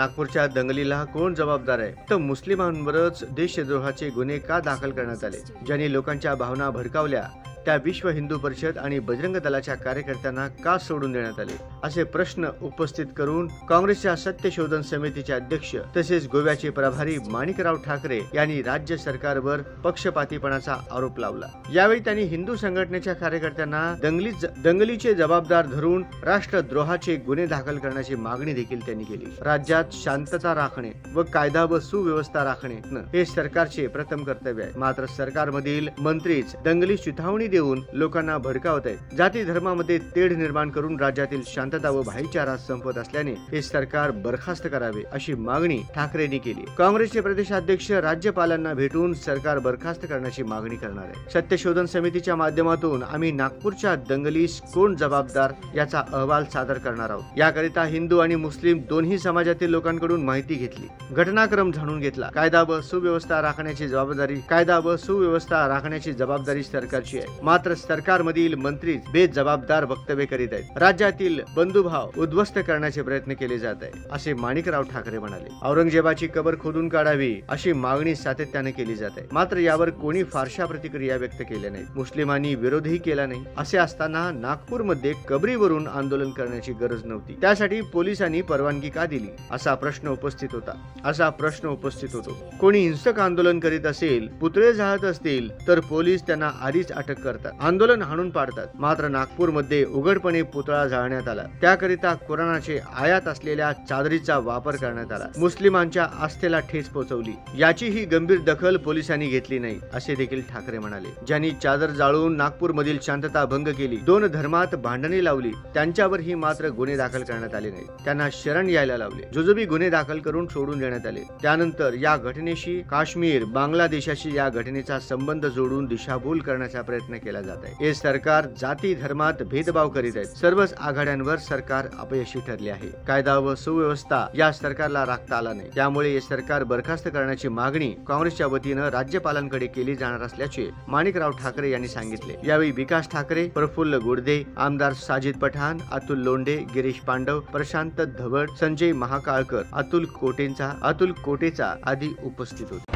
नागपूरच्या दंगलीला कोण जबाबदार आहे? तर मुस्लिमांवरच देशद्रोहाचे गुन्हे का दाखल करण्यात आले? ज्यांनी लोकांच्या भावना भडकावल्या त्या विश्व हिंदू परिषद आणि बजरंग दलाच्या कार्यकर्त्यांना का सोडून देण्यात आले? असे प्रश्न उपस्थित करून काँग्रेसच्या सत्य शोधन समितीचे अध्यक्ष तसेच गोव्याचे प्रभारी माणिकराव ठाकरे यांनी राज्य सरकारवर पक्षपातीपणाचा आरोप लावला। यावेळी त्यांनी हिंदू संघटनेच्या कार्यकर्त्यांना दंगलीचे जबाबदार धरून राष्ट्रद्रोहाचे गुन्हे दाखल करण्याची मागणी देखील त्यांनी केली। राज्यात शांतता राखणे व कायदा व सुव्यवस्था राखणे हे सरकारचे प्रथम कर्तव्य आहे, मात्र सरकारमधील मंत्रीच दंगली चिथावणी देऊन लोकांना भडकावत आहेत। जाती धर्मामध्ये तेढ निर्माण करून राज्यातील शांतता व भाईचारा संपवत असल्याने हे सरकार बरखास्त करावे अशी मागणी ठाकरेंनी केली। काँग्रेसचे प्रदेशाध्यक्ष राज्यपालांना भेटून सरकार बरखास्त करण्याची मागणी करणार आहे। सत्यशोधन समितीच्या माध्यमातून आम्ही नागपूरच्या दंगलीस कोण जबाबदार याचा अहवाल सादर करणार आहोत। याकरिता हिंदू आणि मुस्लिम दोन्ही समाजातील लोकांकडून माहिती घेतली, घटनाक्रम जाणून घेतला। कायदा व सुव्यवस्था राखण्याची जबाबदारी सरकारची आहे, मात्र सरकारमधील मंत्री बेजबाबदार वक्तव्य करीत आहेत। राज्यातील बंधुभाव उद्ध्वस्त करण्याचे प्रयत्न केले जात आहे असे माणिकराव ठाकरे म्हणाले। औरंगजेबाची कबर खोदून काढावी अशी मागणी सातत्याने केली जात आहे, मात्र यावर कोणी फारशा प्रतिक्रिया व्यक्त केल्या नाहीत। मुस्लिमांनी विरोधही केला नाही। असे असताना नागपूरमध्ये कबरीवरून आंदोलन करण्याची गरज नव्हती, त्यासाठी पोलिसांनी परवानगी का दिली असा प्रश्न उपस्थित होतो। कोणी हिंसक आंदोलन करीत असेल, पुतळे जाळत असतील तर पोलीस त्यांना आधीच अटक करतात, आंदोलन हाणून पाडतात। मात्र नागपूरमध्ये उघडपणे पुतळा जाळण्यात आला, त्याकरिता कुराणाचे आयात असलेल्या चादरीचा वापर करण्यात आला, मुस्लिमांच्या आस्थेला ठेच पोहोचवली। याची ही गंभीर दखल पोलिसांनी घेतली नाही असे देखील ठाकरे म्हणाले। ज्यांनी चादर जाळून नागपूरमधील शांतता भंग केली, दोन धर्मात भांडणे लावली, त्यांच्यावर ही मात्र गुन्हे दाखल करण्यात आले नाही। त्यांना शरण यायला लावले, जुजुबी गुन्हे दाखल करून सोडून देण्यात आले। त्यानंतर या घटनेशी काश्मीर, बांगलादेशाशी या घटनेचा संबंध जोडून दिशाभूल करण्याचा प्रयत्न केला जात आहे। हे सरकार जाती धर्मात भेदभाव करीत आहे। सर्वच आघाड्यांवर सरकार अपयशी ठरले आहे। कायदा व सुव्यवस्था या सरकारला राखता आला नाही, त्यामुळे हे सरकार बरखास्त करण्याची मागणी काँग्रेसच्या वतीनं राज्यपालांकडे केली जाणार असल्याचे माणिकराव ठाकरे यांनी सांगितले। यावेळी विकास ठाकरे, प्रफुल्ल गुडदे, आमदार साजिद पठाण, अतुल लोंढे, गिरीश पांडव, प्रशांत धवड, संजय महाकाळकर, अतुल कोटेचा आदी उपस्थित होते।